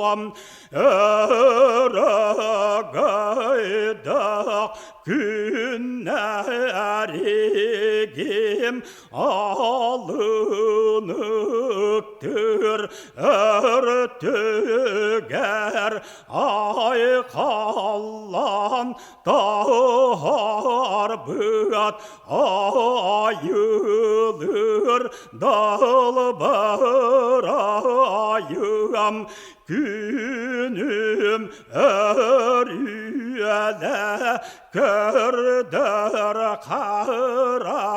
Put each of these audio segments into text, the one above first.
boğam örgüde günlerim alınıktır örtüger ay kallan dağar büt ayılır dal barayım günüm örüyle kördür karağım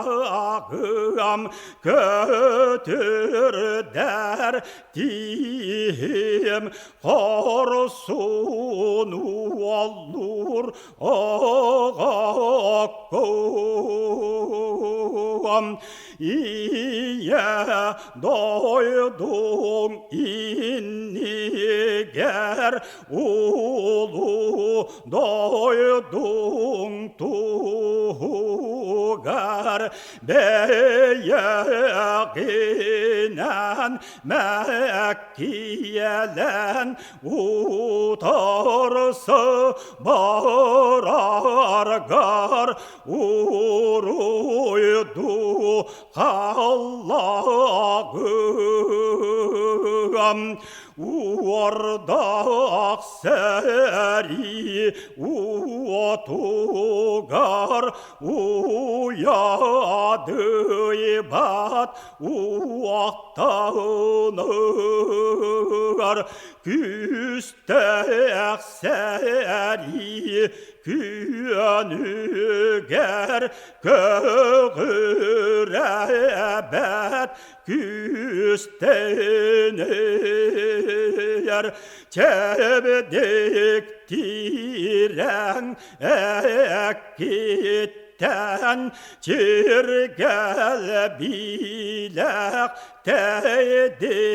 götür derdim korsun olur ağam İye doydum inniger ulu doydum tuğar beyeginen Mekkiye'len utarsa barargar uruydu Allah'ım orada seri utugar uyadı ibat uaktanır küstek seri künüger köğürebet küstenir çebdik tiren ekkitten çirgel bilek tedini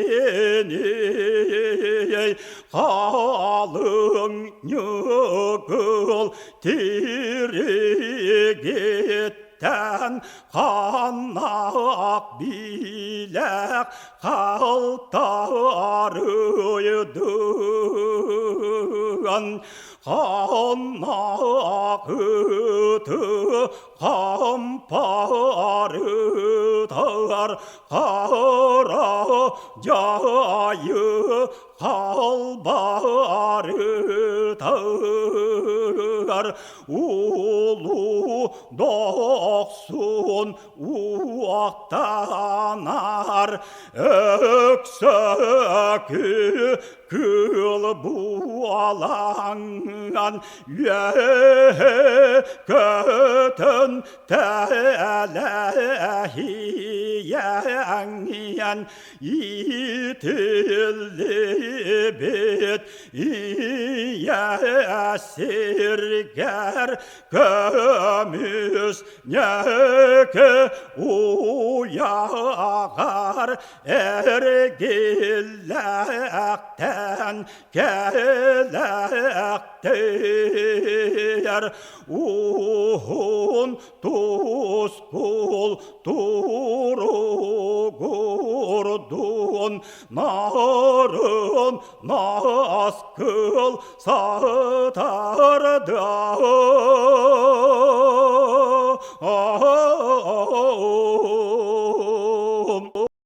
kalın yıkıl tirigitten kanak bilek kaltarıydı kanakıtı kamparıtar kara cayı kalbarıtar ulu doksun uaktanar öksökü kıl bualan kötün telehiyen itilli bit iyesirger kömüz neke uyağar ergillekten kelektir uhun tuskul turugurdun narın naskıl satardan